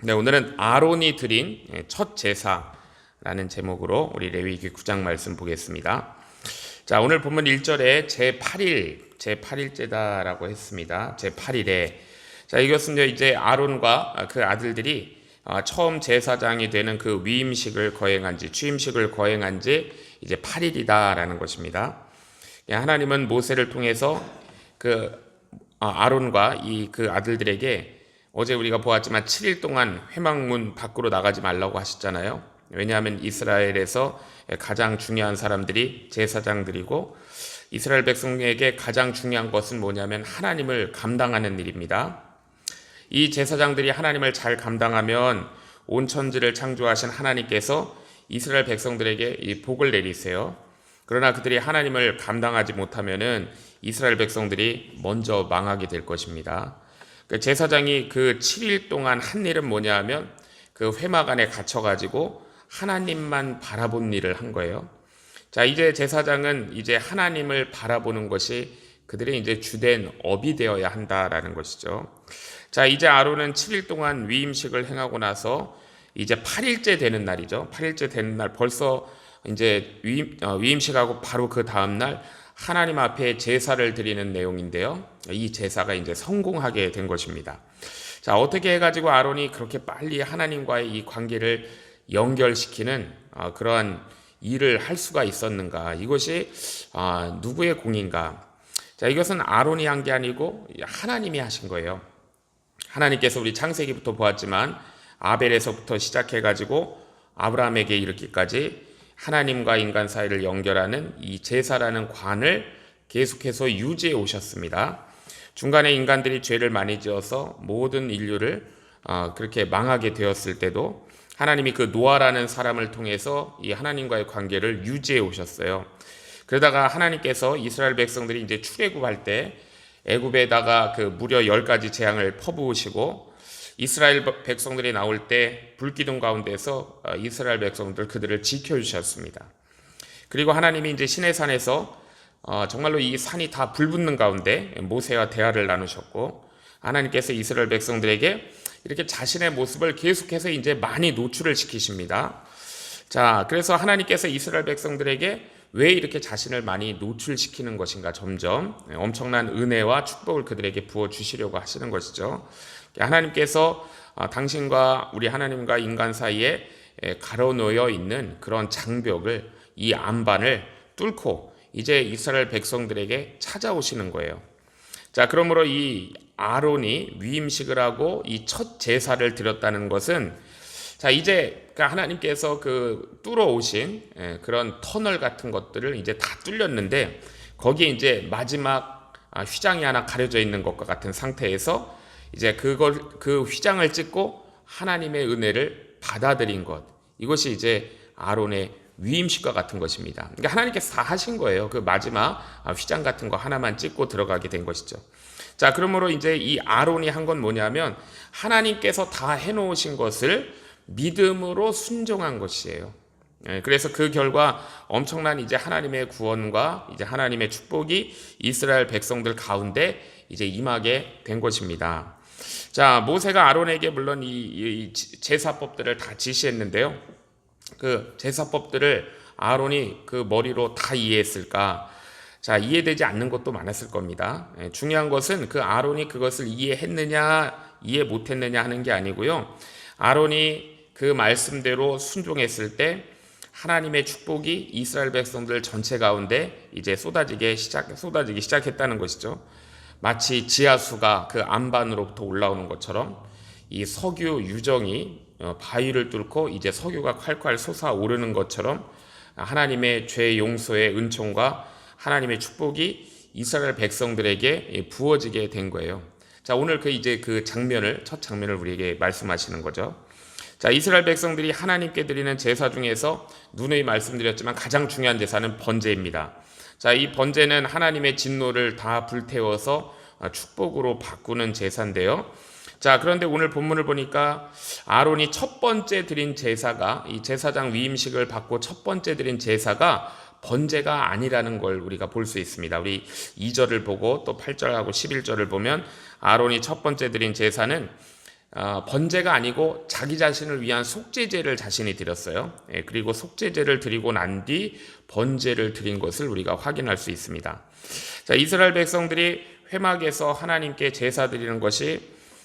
네, 오늘은 아론이 드린 첫 제사라는 제목으로 우리 레위기 9장 말씀 보겠습니다. 자, 오늘 본문 1절에 제8일째다라고 했습니다. 제8일에. 자, 이것은 이제 아론과 그 아들들이 처음 제사장이 되는 그 위임식을 거행한 지, 취임식을 거행한 지 이제 8일이다라는 것입니다. 하나님은 모세를 통해서 아론과 그 아들들에게 어제 우리가 보았지만 7일 동안 회막문 밖으로 나가지 말라고 하셨잖아요. 왜냐하면 이스라엘에서 가장 중요한 사람들이 제사장들이고, 이스라엘 백성에게 가장 중요한 것은 뭐냐면 하나님을 감당하는 일입니다. 이 제사장들이 하나님을 잘 감당하면 온 천지를 창조하신 하나님께서 이스라엘 백성들에게 이 복을 내리세요. 그러나 그들이 하나님을 감당하지 못하면은 이스라엘 백성들이 먼저 망하게 될 것입니다. 그 제사장이 그 7일 동안 한 일은 뭐냐 하면 그 회막 안에 갇혀가지고 하나님만 바라본 일을 한 거예요. 자, 이제 제사장은 이제 하나님을 바라보는 것이 그들의 이제 주된 업이 되어야 한다라는 것이죠. 자, 이제 아론은 7일 동안 위임식을 행하고 나서 이제 8일째 되는 날이죠. 8일째 되는 날 벌써 이제 위임식하고 바로 그 다음 날 하나님 앞에 제사를 드리는 내용인데요. 이 제사가 이제 성공하게 된 것입니다. 자, 어떻게 해가지고 아론이 그렇게 빨리 하나님과의 이 관계를 연결시키는 그러한 일을 할 수가 있었는가? 이것이 누구의 공인가? 자, 이것은 아론이 한 게 아니고 하나님이 하신 거예요. 하나님께서 우리 창세기부터 보았지만 아벨에서부터 시작해가지고 아브라함에게 이르기까지 하나님과 인간 사이를 연결하는 이 제사라는 관을 계속해서 유지해 오셨습니다. 중간에 인간들이 죄를 많이 지어서 모든 인류를 그렇게 망하게 되었을 때도 하나님이 그 노아라는 사람을 통해서 이 하나님과의 관계를 유지해 오셨어요. 그러다가 하나님께서 이스라엘 백성들이 이제 출애굽할 때 애굽에다가 그 무려 10가지 재앙을 퍼부으시고 이스라엘 백성들이 나올 때 불기둥 가운데서 이스라엘 백성들 그들을 지켜주셨습니다. 그리고 하나님이 이제 시내산에서 정말로 이 산이 다 불붙는 가운데 모세와 대화를 나누셨고, 하나님께서 이스라엘 백성들에게 이렇게 자신의 모습을 계속해서 이제 많이 노출을 시키십니다. 자, 그래서 하나님께서 이스라엘 백성들에게 왜 이렇게 자신을 많이 노출시키는 것인가, 점점 엄청난 은혜와 축복을 그들에게 부어주시려고 하시는 것이죠. 하나님께서 당신과 우리 하나님과 인간 사이에 가로놓여 있는 그런 장벽을, 이 안반을 뚫고 이제 이스라엘 백성들에게 찾아오시는 거예요. 자, 그러므로 이 아론이 위임식을 하고 이 첫 제사를 드렸다는 것은, 자, 이제 하나님께서 그 뚫어오신 그런 터널 같은 것들을 이제 다 뚫렸는데, 거기에 이제 마지막 휘장이 하나 가려져 있는 것과 같은 상태에서 이제 그 휘장을 찍고 하나님의 은혜를 받아들인 것, 이것이 이제 아론의 위임식과 같은 것입니다. 그러니까 하나님께서 다 하신 거예요. 그 마지막 휘장 같은 거 하나만 찍고 들어가게 된 것이죠. 자, 그러므로 이제 이 아론이 한 건 뭐냐면 하나님께서 다 해놓으신 것을 믿음으로 순종한 것이에요. 그래서 그 결과 엄청난 이제 하나님의 구원과 이제 하나님의 축복이 이스라엘 백성들 가운데 이제 임하게 된 것입니다. 자, 모세가 아론에게 물론 이 제사법들을 다 지시했는데요. 그 제사법들을 아론이 그 머리로 다 이해했을까? 자, 이해되지 않는 것도 많았을 겁니다. 중요한 것은 그 아론이 그것을 이해했느냐, 이해 못했느냐 하는 게 아니고요. 아론이 그 말씀대로 순종했을 때 하나님의 축복이 이스라엘 백성들 전체 가운데 이제 쏟아지기 시작했다는 것이죠. 마치 지하수가 그 안반으로부터 올라오는 것처럼 이 석유 유정이 바위를 뚫고 이제 석유가 콸콸 솟아오르는 것처럼 하나님의 죄 용서의 은총과 하나님의 축복이 이스라엘 백성들에게 부어지게 된 거예요. 자, 오늘 첫 장면을 우리에게 말씀하시는 거죠. 자, 이스라엘 백성들이 하나님께 드리는 제사 중에서 누누이 말씀드렸지만 가장 중요한 제사는 번제입니다. 자, 이 번제는 하나님의 진노를 다 불태워서 축복으로 바꾸는 제사인데요. 자, 그런데 오늘 본문을 보니까 아론이 첫 번째 드린 제사가, 이 제사장 위임식을 받고 첫 번째 드린 제사가 번제가 아니라는 걸 우리가 볼 수 있습니다. 우리 2절을 보고 또 8절하고 11절을 보면 아론이 첫 번째 드린 제사는 번제가 아니고 자기 자신을 위한 속죄제를 자신이 드렸어요. 그리고 속죄제를 드리고 난 뒤 번제를 드린 것을 우리가 확인할 수 있습니다. 자, 이스라엘 백성들이 회막에서 하나님께 제사 드리는 것이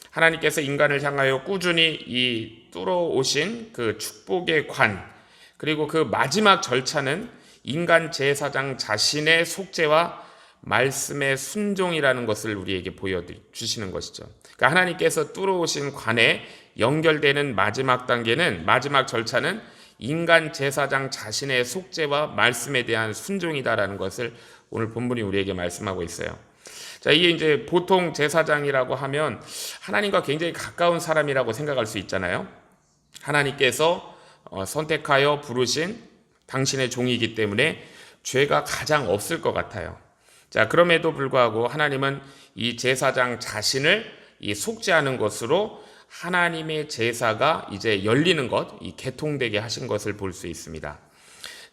하나님께서 인간을 향하여 꾸준히 이 뚫어오신 그 축복의 관, 그리고 그 마지막 절차는 인간 제사장 자신의 속죄와 말씀의 순종이라는 것을 우리에게 보여주시는 것이죠. 그러니까 하나님께서 뚫어오신 관에 연결되는 마지막 단계는, 마지막 절차는 인간 제사장 자신의 속죄와 말씀에 대한 순종이다라는 것을 오늘 본문이 우리에게 말씀하고 있어요. 자, 이게 이제 보통 제사장이라고 하면 하나님과 굉장히 가까운 사람이라고 생각할 수 있잖아요. 하나님께서 선택하여 부르신 당신의 종이기 때문에 죄가 가장 없을 것 같아요. 자, 그럼에도 불구하고 하나님은 이 제사장 자신을 이 속죄하는 것으로 하나님의 제사가 이제 열리는 것, 이 개통되게 하신 것을 볼 수 있습니다.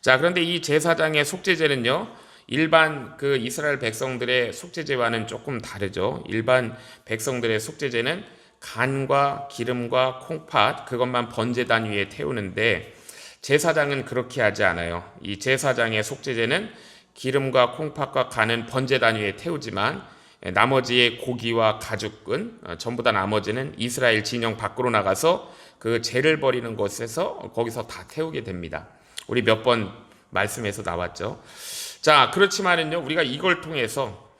자, 그런데 이 제사장의 속죄제는요, 일반 그 이스라엘 백성들의 속죄제와는 조금 다르죠. 일반 백성들의 속죄제는 간과 기름과 콩팥, 그것만 번제단 위에 태우는데 제사장은 그렇게 하지 않아요. 이 제사장의 속죄제는 기름과 콩팥과 간은 번제단 위에 태우지만 나머지의 고기와 가죽은 전부 다 나머지는 이스라엘 진영 밖으로 나가서 그 죄를 버리는 곳에서 거기서 다 태우게 됩니다. 우리 몇 번 말씀에서 나왔죠. 자, 그렇지만은요, 우리가 이걸 통해서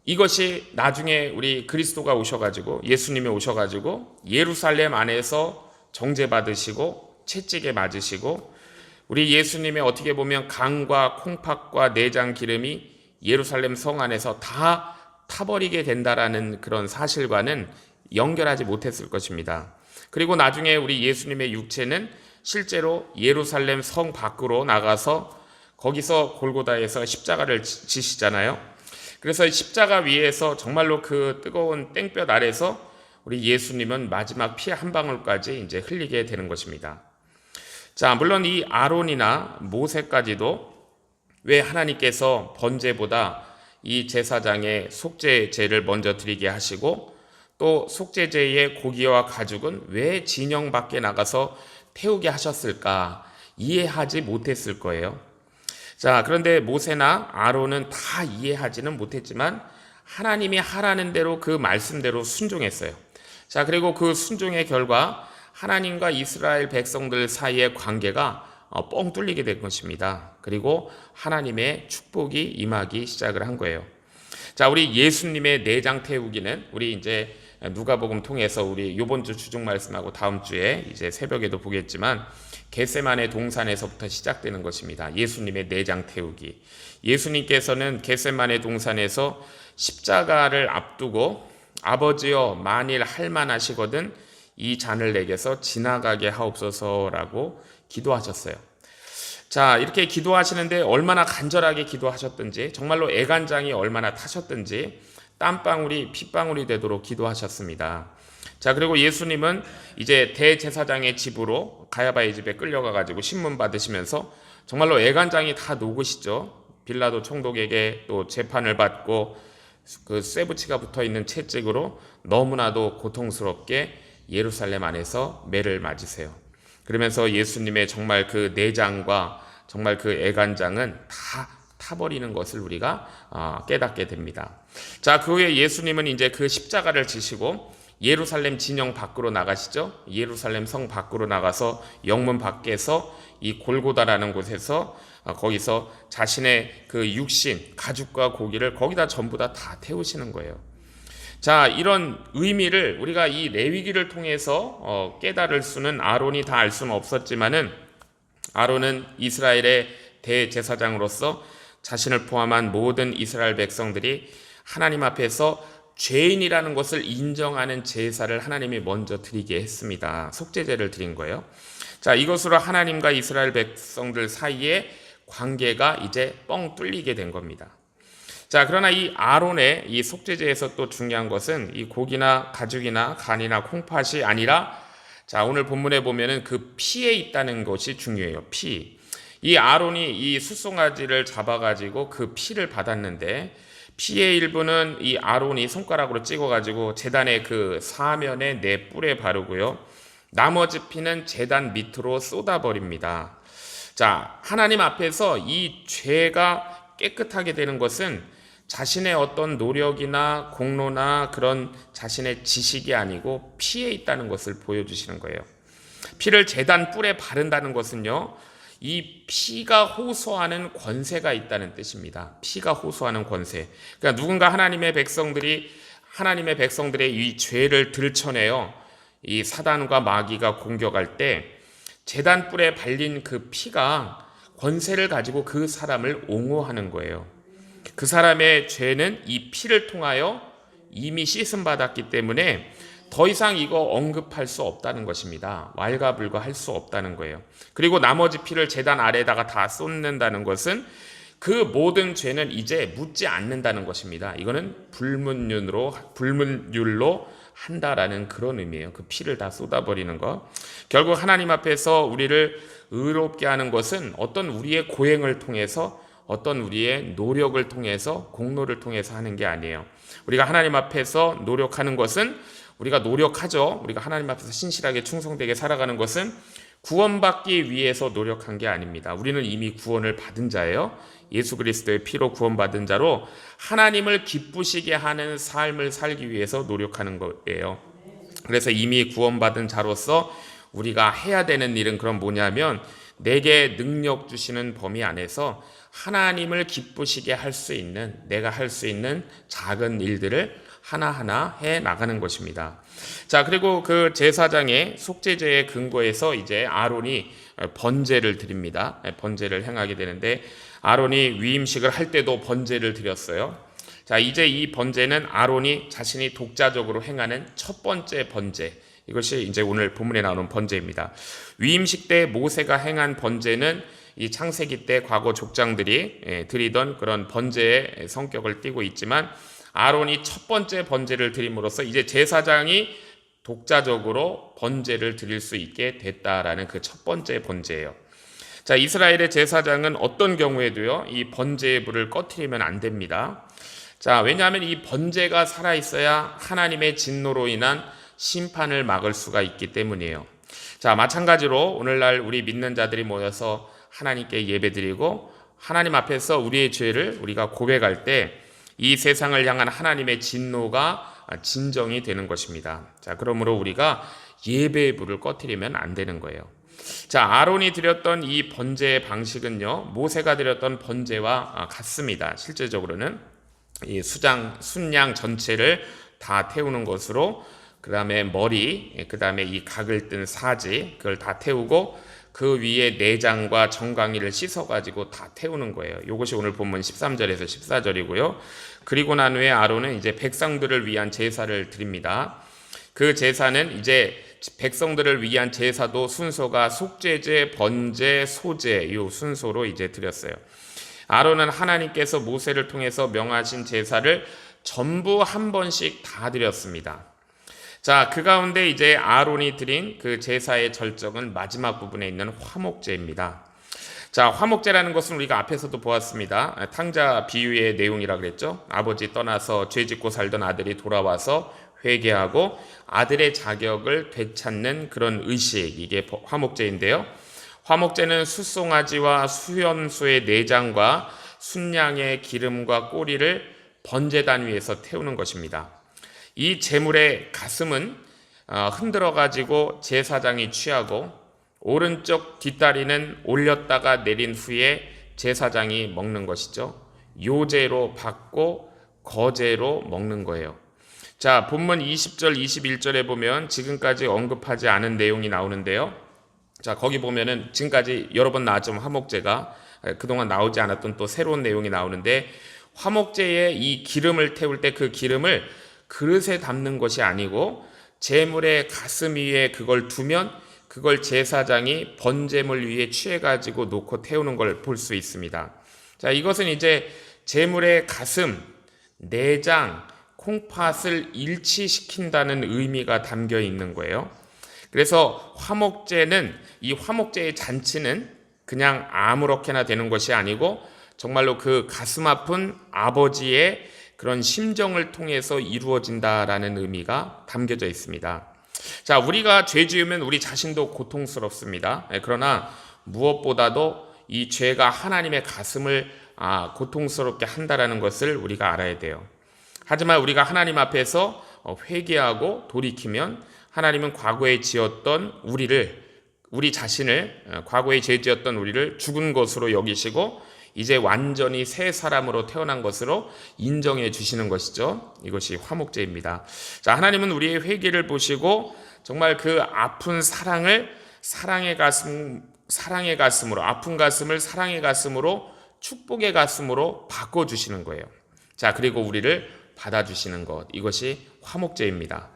이것이 나중에 우리 그리스도가 오셔가지고, 예수님이 오셔가지고 예루살렘 안에서 정죄받으시고 채찍에 맞으시고, 우리 예수님의 어떻게 보면 간과 콩팥과 내장 기름이 예루살렘 성 안에서 다 타버리게 된다라는 그런 사실과는 연결하지 못했을 것입니다. 그리고 나중에 우리 예수님의 육체는 실제로 예루살렘 성 밖으로 나가서 거기서 골고다에서 십자가를 지시잖아요. 그래서 십자가 위에서 정말로 그 뜨거운 땡볕 아래서 우리 예수님은 마지막 피 한 방울까지 이제 흘리게 되는 것입니다. 자, 물론 이 아론이나 모세까지도 왜 하나님께서 번제보다 이 제사장의 속죄제를 먼저 드리게 하시고, 또 속죄제의 고기와 가죽은 왜 진영 밖에 나가서 태우게 하셨을까 이해하지 못했을 거예요. 자, 그런데 모세나 아론은 다 이해하지는 못했지만 하나님이 하라는 대로 그 말씀대로 순종했어요. 자, 그리고 그 순종의 결과 하나님과 이스라엘 백성들 사이의 관계가 뻥 뚫리게 된 것입니다. 그리고 하나님의 축복이 임하기 시작을 한 거예요. 자, 우리 예수님의 내장 태우기는 우리 이제 누가복음 통해서 우리 이번 주 주중 말씀하고 다음 주에 이제 새벽에도 보겠지만 겟세마네 동산에서부터 시작되는 것입니다. 예수님의 내장 태우기. 예수님께서는 겟세마네 동산에서 십자가를 앞두고 아버지여 만일 할만하시거든 이 잔을 내게서 지나가게 하옵소서라고 기도하셨어요. 자, 이렇게 기도하시는데 얼마나 간절하게 기도하셨든지, 정말로 애간장이 얼마나 타셨든지 땀방울이 핏방울이 되도록 기도하셨습니다. 자, 그리고 예수님은 이제 대제사장의 집으로 가야바의 집에 끌려가가지고 신문 받으시면서 정말로 애간장이 다 녹으시죠. 빌라도 총독에게 또 재판을 받고 그 쇠붙이가 붙어있는 채찍으로 너무나도 고통스럽게 예루살렘 안에서 매를 맞으세요. 그러면서 예수님의 정말 그 내장과 정말 그 애간장은 다 타버리는 것을 우리가 깨닫게 됩니다. 자, 그 후에 예수님은 이제 그 십자가를 지시고 예루살렘 진영 밖으로 나가시죠. 예루살렘 성 밖으로 나가서 영문 밖에서 이 골고다라는 곳에서 거기서 자신의 그 육신, 가죽과 고기를 거기다 전부 다 태우시는 거예요. 자, 이런 의미를 우리가 이 레위기를 통해서 깨달을 수는, 아론이 다 알 수는 없었지만은 아론은 이스라엘의 대제사장으로서 자신을 포함한 모든 이스라엘 백성들이 하나님 앞에서 죄인이라는 것을 인정하는 제사를 하나님이 먼저 드리게 했습니다. 속죄제를 드린 거예요. 자, 이것으로 하나님과 이스라엘 백성들 사이에 관계가 이제 뻥 뚫리게 된 겁니다. 자, 그러나 이 아론의 이 속죄제에서 또 중요한 것은 이 고기나 가죽이나 간이나 콩팥이 아니라, 자, 오늘 본문에 보면은 그 피에 있다는 것이 중요해요. 피. 이 아론이 이 숫송아지를 잡아가지고 그 피를 받았는데 피의 일부는 이 아론이 손가락으로 찍어가지고 제단의 그 사면에 네 뿔에 바르고요. 나머지 피는 제단 밑으로 쏟아버립니다. 자, 하나님 앞에서 이 죄가 깨끗하게 되는 것은 자신의 어떤 노력이나 공로나 그런 자신의 지식이 아니고 피에 있다는 것을 보여주시는 거예요. 피를 제단 뿔에 바른다는 것은요, 이 피가 호소하는 권세가 있다는 뜻입니다. 피가 호소하는 권세. 그러니까 누군가 하나님의 백성들의 이 죄를 들춰내어 이 사단과 마귀가 공격할 때 제단 뿔에 발린 그 피가 권세를 가지고 그 사람을 옹호하는 거예요. 그 사람의 죄는 이 피를 통하여 이미 씻음 받았기 때문에 더 이상 이거 언급할 수 없다는 것입니다. 왈가불가할 수 없다는 거예요. 그리고 나머지 피를 제단 아래에다가 다 쏟는다는 것은 그 모든 죄는 이제 묻지 않는다는 것입니다. 이거는 불문율로 한다라는 그런 의미예요. 그 피를 다 쏟아버리는 것. 결국 하나님 앞에서 우리를 의롭게 하는 것은 어떤 우리의 고행을 통해서, 어떤 우리의 노력을 통해서, 공로를 통해서 하는 게 아니에요. 우리가 하나님 앞에서 노력하는 것은, 우리가 노력하죠. 우리가 하나님 앞에서 신실하게 충성되게 살아가는 것은 구원받기 위해서 노력한 게 아닙니다. 우리는 이미 구원을 받은 자예요. 예수 그리스도의 피로 구원받은 자로 하나님을 기쁘시게 하는 삶을 살기 위해서 노력하는 거예요. 그래서 이미 구원받은 자로서 우리가 해야 되는 일은 그럼 뭐냐면, 내게 능력 주시는 범위 안에서 하나님을 기쁘시게 할 수 있는, 내가 할 수 있는 작은 일들을 하나하나 해 나가는 것입니다. 자, 그리고 그 제사장의 속죄제의 근거에서 이제 아론이 번제를 드립니다. 번제를 행하게 되는데, 아론이 위임식을 할 때도 번제를 드렸어요. 자, 이제 이 번제는 아론이 자신이 독자적으로 행하는 첫 번째 번제, 이것이 이제 오늘 본문에 나오는 번제입니다. 위임식 때 모세가 행한 번제는 이 창세기 때 과거 족장들이 드리던 그런 번제의 성격을 띠고 있지만, 아론이 첫 번째 번제를 드림으로써 이제 제사장이 독자적으로 번제를 드릴 수 있게 됐다라는 그 첫 번째 번제예요. 자, 이스라엘의 제사장은 어떤 경우에도요, 이 번제의 불을 꺼트리면 안 됩니다. 자, 왜냐하면 이 번제가 살아있어야 하나님의 진노로 인한 심판을 막을 수가 있기 때문이에요. 자, 마찬가지로 오늘날 우리 믿는 자들이 모여서 하나님께 예배드리고 하나님 앞에서 우리의 죄를 우리가 고백할 때 이 세상을 향한 하나님의 진노가 진정이 되는 것입니다. 자, 그러므로 우리가 예배의 불을 꺼트리면 안 되는 거예요. 자, 아론이 드렸던 이 번제의 방식은요, 모세가 드렸던 번제와 같습니다. 실제적으로는 이 순양 전체를 다 태우는 것으로, 그 다음에 머리, 그 다음에 이 각을 뜬 사지, 그걸 다 태우고 그 위에 내장과 정강이를 씻어가지고 다 태우는 거예요. 이것이 오늘 본문 13절에서 14절이고요. 그리고 난 후에 아론은 이제 백성들을 위한 제사를 드립니다. 그 제사는 이제 백성들을 위한 제사도 순서가 속죄제, 번제, 소제, 이 순서로 이제 드렸어요. 아론은 하나님께서 모세를 통해서 명하신 제사를 전부 한 번씩 다 드렸습니다. 자, 그 가운데 이제 아론이 드린 그 제사의 절정은 마지막 부분에 있는 화목제입니다. 자, 화목제라는 것은 우리가 앞에서도 보았습니다. 탕자 비유의 내용이라 그랬죠. 아버지 떠나서 죄짓고 살던 아들이 돌아와서 회개하고 아들의 자격을 되찾는 그런 의식, 이게 화목제인데요. 화목제는 숫송아지와 수염소의 내장과 순양의 기름과 꼬리를 번제단 위에서 태우는 것입니다. 이 제물의 가슴은 흔들어 가지고 제사장이 취하고, 오른쪽 뒷다리는 올렸다가 내린 후에 제사장이 먹는 것이죠. 요제로 받고 거제로 먹는 거예요. 자, 본문 20절 21절에 보면 지금까지 언급하지 않은 내용이 나오는데요. 자, 거기 보면은 지금까지 여러 번 나왔죠. 화목제가 그동안 나오지 않았던 또 새로운 내용이 나오는데, 화목제에 이 기름을 태울 때 그 기름을 그릇에 담는 것이 아니고 제물의 가슴 위에 그걸 두면 그걸 제사장이 번제물 위에 취해가지고 놓고 태우는 걸 볼 수 있습니다. 자, 이것은 이제 제물의 가슴, 내장, 콩팥을 일치시킨다는 의미가 담겨 있는 거예요. 그래서 화목제는, 이 화목제의 잔치는 그냥 아무렇게나 되는 것이 아니고 정말로 그 가슴 아픈 아버지의 그런 심정을 통해서 이루어진다라는 의미가 담겨져 있습니다. 자, 우리가 죄 지으면 우리 자신도 고통스럽습니다. 그러나 무엇보다도 이 죄가 하나님의 가슴을 고통스럽게 한다라는 것을 우리가 알아야 돼요. 하지만 우리가 하나님 앞에서 회개하고 돌이키면 하나님은 과거에 지었던 우리 자신을 과거에 죄 지었던 우리를 죽은 것으로 여기시고 이제 완전히 새 사람으로 태어난 것으로 인정해 주시는 것이죠. 이것이 화목제입니다. 자, 하나님은 우리의 회개를 보시고 정말 그 아픈 사랑을 사랑의 가슴으로, 아픈 가슴을 사랑의 가슴으로, 축복의 가슴으로 바꿔주시는 거예요. 자, 그리고 우리를 받아주시는 것, 이것이 화목제입니다.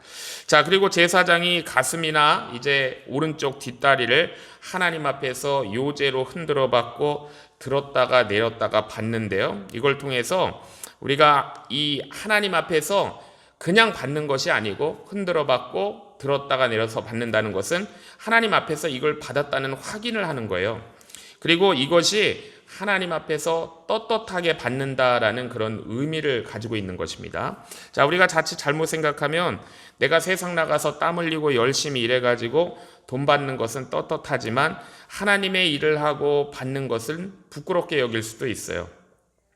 자, 그리고 제사장이 가슴이나 이제 오른쪽 뒷다리를 하나님 앞에서 요제로 흔들어 받고 들었다가 내렸다가 받는데요. 이걸 통해서 우리가 이 하나님 앞에서 그냥 받는 것이 아니고 흔들어 받고 들었다가 내려서 받는다는 것은 하나님 앞에서 이걸 받았다는 확인을 하는 거예요. 그리고 이것이 하나님 앞에서 떳떳하게 받는다라는 그런 의미를 가지고 있는 것입니다. 자, 우리가 자칫 잘못 생각하면 내가 세상 나가서 땀 흘리고 열심히 일해가지고 돈 받는 것은 떳떳하지만 하나님의 일을 하고 받는 것은 부끄럽게 여길 수도 있어요.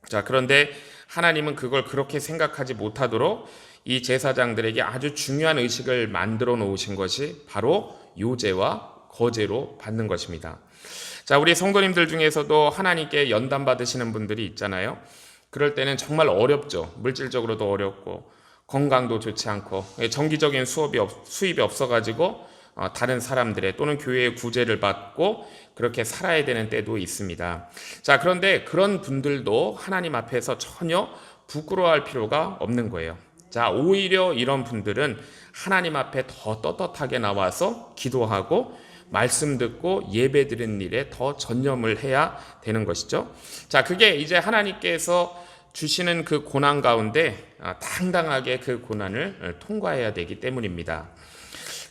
자, 그런데 하나님은 그걸 그렇게 생각하지 못하도록 이 제사장들에게 아주 중요한 의식을 만들어 놓으신 것이 바로 요제와 거제로 받는 것입니다. 자, 우리 성도님들 중에서도 하나님께 연단 받으시는 분들이 있잖아요. 그럴 때는 정말 어렵죠. 물질적으로도 어렵고 건강도 좋지 않고 정기적인 수입이 없어가지고 다른 사람들의 또는 교회의 구제를 받고 그렇게 살아야 되는 때도 있습니다. 자, 그런데 그런 분들도 하나님 앞에서 전혀 부끄러워할 필요가 없는 거예요. 자, 오히려 이런 분들은 하나님 앞에 더 떳떳하게 나와서 기도하고 말씀 듣고 예배 드리는 일에 더 전념을 해야 되는 것이죠. 자, 그게 이제 하나님께서 주시는 그 고난 가운데 당당하게 그 고난을 통과해야 되기 때문입니다.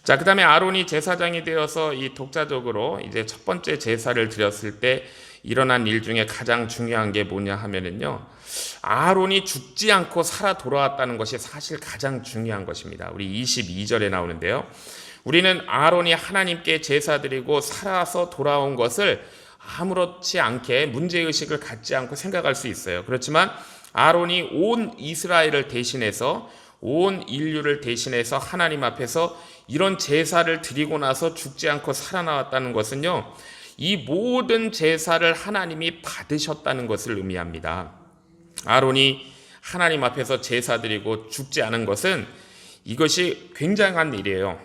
자, 그 다음에 아론이 제사장이 되어서 이 독자적으로 이제 첫 번째 제사를 드렸을 때 일어난 일 중에 가장 중요한 게 뭐냐 하면은요, 아론이 죽지 않고 살아 돌아왔다는 것이 사실 가장 중요한 것입니다. 우리 22절에 나오는데요. 우리는 아론이 하나님께 제사 드리고 살아서 돌아온 것을 아무렇지 않게 문제의식을 갖지 않고 생각할 수 있어요. 그렇지만 아론이 온 이스라엘을 대신해서 온 인류를 대신해서 하나님 앞에서 이런 제사를 드리고 나서 죽지 않고 살아나왔다는 것은요, 이 모든 제사를 하나님이 받으셨다는 것을 의미합니다. 아론이 하나님 앞에서 제사 드리고 죽지 않은 것은 이것이 굉장한 일이에요.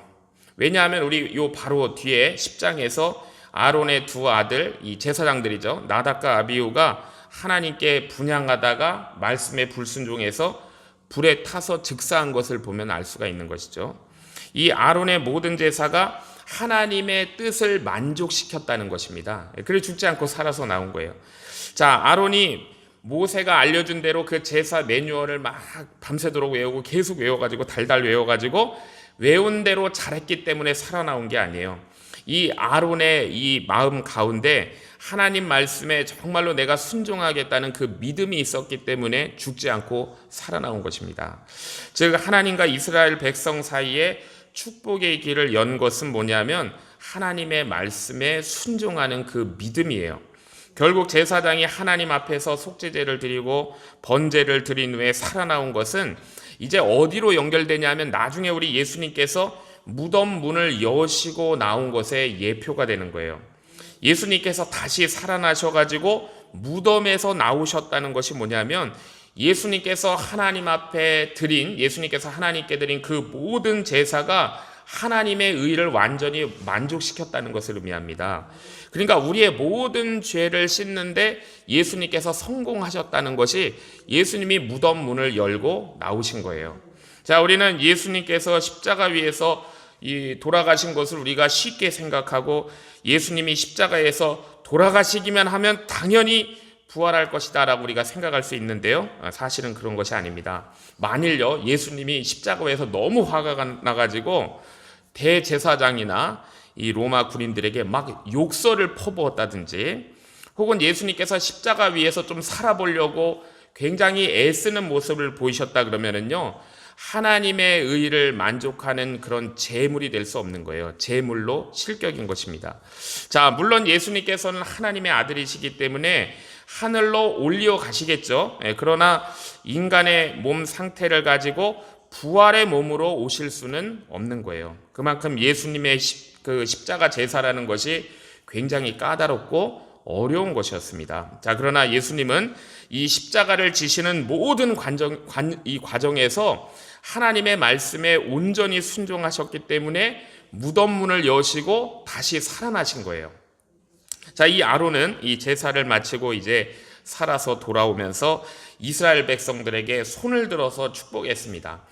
왜냐하면 우리 요 바로 뒤에 10장에서 아론의 두 아들, 이 제사장들이죠, 나답과 아비후가 하나님께 분향하다가 말씀에 불순종해서 불에 타서 즉사한 것을 보면 알 수가 있는 것이죠. 이 아론의 모든 제사가 하나님의 뜻을 만족시켰다는 것입니다. 그래 죽지 않고 살아서 나온 거예요. 자, 아론이 모세가 알려준 대로 그 제사 매뉴얼을 막 밤새도록 외우고 계속 외워가지고 달달 외워가지고 외운 대로 잘했기 때문에 살아나온 게 아니에요. 이 아론의 이 마음 가운데 하나님 말씀에 정말로 내가 순종하겠다는 그 믿음이 있었기 때문에 죽지 않고 살아나온 것입니다. 즉 하나님과 이스라엘 백성 사이에 축복의 길을 연 것은 뭐냐면 하나님의 말씀에 순종하는 그 믿음이에요. 결국 제사장이 하나님 앞에서 속죄제를 드리고 번제를 드린 후에 살아나온 것은 이제 어디로 연결되냐면 나중에 우리 예수님께서 무덤 문을 여시고 나온 것의 예표가 되는 거예요. 예수님께서 다시 살아나셔가지고 무덤에서 나오셨다는 것이 뭐냐면 예수님께서 예수님께서 하나님께 드린 그 모든 제사가 하나님의 의를 완전히 만족시켰다는 것을 의미합니다. 그러니까 우리의 모든 죄를 씻는데 예수님께서 성공하셨다는 것이 예수님이 무덤 문을 열고 나오신 거예요. 자, 우리는 예수님께서 십자가 위에서 돌아가신 것을 우리가 쉽게 생각하고 예수님이 십자가에서 돌아가시기만 하면 당연히 부활할 것이다 라고 우리가 생각할 수 있는데요, 사실은 그런 것이 아닙니다. 만일요 예수님이 십자가에서 너무 화가 나가지고 대제사장이나 이 로마 군인들에게 막 욕설을 퍼부었다든지 혹은 예수님께서 십자가 위에서 좀 살아보려고 굉장히 애쓰는 모습을 보이셨다 그러면은요, 하나님의 의를 만족하는 그런 제물이 될 수 없는 거예요. 제물로 실격인 것입니다. 자, 물론 예수님께서는 하나님의 아들이시기 때문에 하늘로 올려 가시겠죠. 그러나 인간의 몸 상태를 가지고 부활의 몸으로 오실 수는 없는 거예요. 그만큼 예수님의 십자가 제사라는 것이 굉장히 까다롭고 어려운 것이었습니다. 자, 그러나 예수님은 이 십자가를 지시는 모든 이 과정에서 하나님의 말씀에 온전히 순종하셨기 때문에 무덤 문을 여시고 다시 살아나신 거예요. 자, 이 아론은 이 제사를 마치고 이제 살아서 돌아오면서 이스라엘 백성들에게 손을 들어서 축복했습니다.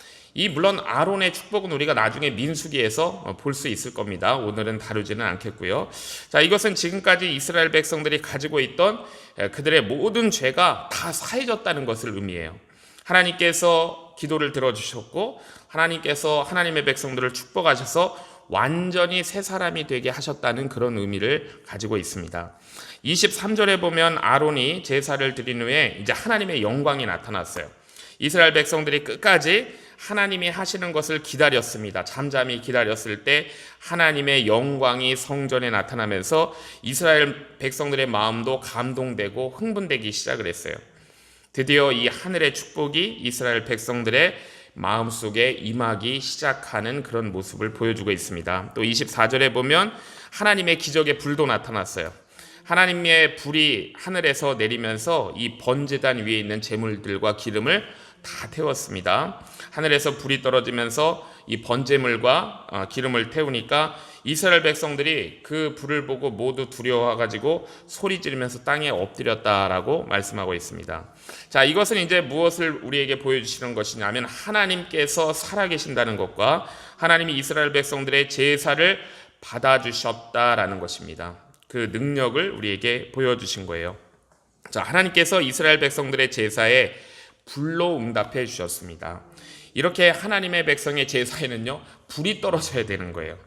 물론 아론의 축복은 우리가 나중에 민수기에서 볼 수 있을 겁니다. 오늘은 다루지는 않겠고요. 자, 이것은 지금까지 이스라엘 백성들이 가지고 있던 그들의 모든 죄가 다 사해졌다는 것을 의미해요. 하나님께서 기도를 들어주셨고 하나님께서 하나님의 백성들을 축복하셔서 완전히 새 사람이 되게 하셨다는 그런 의미를 가지고 있습니다. 23절에 보면 아론이 제사를 드린 후에 이제 하나님의 영광이 나타났어요. 이스라엘 백성들이 끝까지 하나님이 하시는 것을 기다렸습니다. 잠잠히 기다렸을 때 하나님의 영광이 성전에 나타나면서 이스라엘 백성들의 마음도 감동되고 흥분되기 시작을 했어요. 드디어 이 하늘의 축복이 이스라엘 백성들의 마음속에 임하기 시작하는 그런 모습을 보여주고 있습니다. 또 24절에 보면 하나님의 기적의 불도 나타났어요. 하나님의 불이 하늘에서 내리면서 이 번제단 위에 있는 제물들과 기름을 다 태웠습니다. 하늘에서 불이 떨어지면서 이 번제물과 기름을 태우니까 이스라엘 백성들이 그 불을 보고 모두 두려워가지고 소리 지르면서 땅에 엎드렸다라고 말씀하고 있습니다. 자, 이것은 이제 무엇을 우리에게 보여주시는 것이냐면 하나님께서 살아계신다는 것과 하나님이 이스라엘 백성들의 제사를 받아주셨다라는 것입니다. 그 능력을 우리에게 보여주신 거예요. 자, 하나님께서 이스라엘 백성들의 제사에 불로 응답해 주셨습니다. 이렇게 하나님의 백성의 제사에는요, 불이 떨어져야 되는 거예요.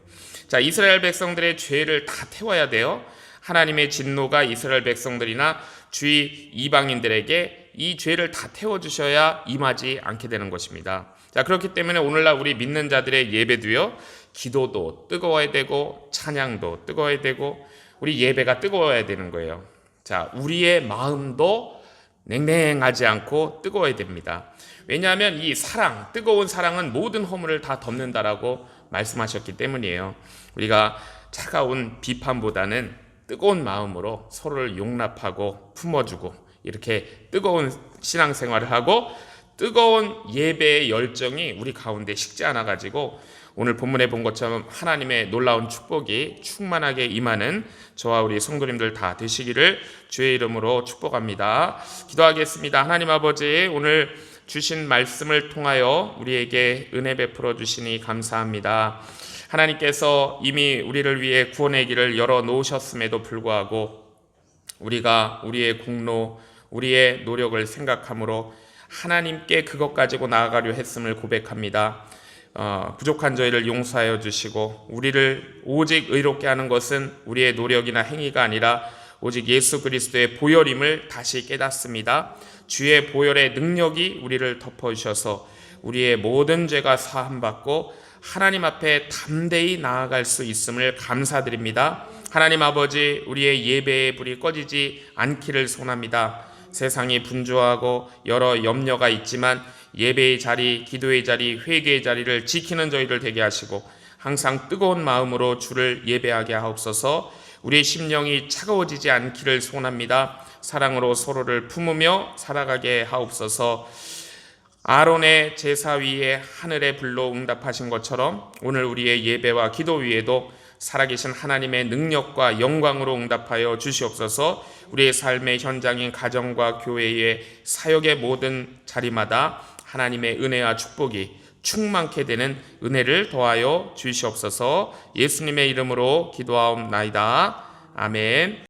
자, 이스라엘 백성들의 죄를 다 태워야 돼요. 하나님의 진노가 이스라엘 백성들이나 주위 이방인들에게 이 죄를 다 태워주셔야 임하지 않게 되는 것입니다. 자, 그렇기 때문에 오늘날 우리 믿는 자들의 예배도요, 기도도 뜨거워야 되고 찬양도 뜨거워야 되고 우리 예배가 뜨거워야 되는 거예요. 자, 우리의 마음도 냉랭하지 않고 뜨거워야 됩니다. 왜냐하면 이 사랑, 뜨거운 사랑은 모든 허물을 다 덮는다라고 말씀하셨기 때문이에요. 우리가 차가운 비판보다는 뜨거운 마음으로 서로를 용납하고 품어주고 이렇게 뜨거운 신앙생활을 하고 뜨거운 예배의 열정이 우리 가운데 식지 않아가지고 오늘 본문에 본 것처럼 하나님의 놀라운 축복이 충만하게 임하는 저와 우리 성도님들 다 되시기를 주의 이름으로 축복합니다. 기도하겠습니다. 하나님 아버지, 오늘 주신 말씀을 통하여 우리에게 은혜 베풀어 주시니 감사합니다. 하나님께서 이미 우리를 위해 구원의 길을 열어 놓으셨음에도 불구하고 우리가 우리의 공로, 우리의 노력을 생각함으로 하나님께 그것 가지고 나아가려 했음을 고백합니다. 부족한 저희를 용서하여 주시고 우리를 오직 의롭게 하는 것은 우리의 노력이나 행위가 아니라 오직 예수 그리스도의 보혈임을 다시 깨닫습니다. 주의 보혈의 능력이 우리를 덮어주셔서 우리의 모든 죄가 사함받고 하나님 앞에 담대히 나아갈 수 있음을 감사드립니다. 하나님 아버지, 우리의 예배의 불이 꺼지지 않기를 소원합니다. 세상이 분주하고 여러 염려가 있지만 예배의 자리, 기도의 자리, 회개의 자리를 지키는 저희들 되게 하시고 항상 뜨거운 마음으로 주를 예배하게 하옵소서. 우리의 심령이 차가워지지 않기를 소원합니다. 사랑으로 서로를 품으며 살아가게 하옵소서. 아론의 제사 위에 하늘의 불로 응답하신 것처럼 오늘 우리의 예배와 기도 위에도 살아계신 하나님의 능력과 영광으로 응답하여 주시옵소서. 우리의 삶의 현장인 가정과 교회의 사역의 모든 자리마다 하나님의 은혜와 축복이 충만케 되는 은혜를 더하여 주시옵소서. 예수님의 이름으로 기도하옵나이다. 아멘.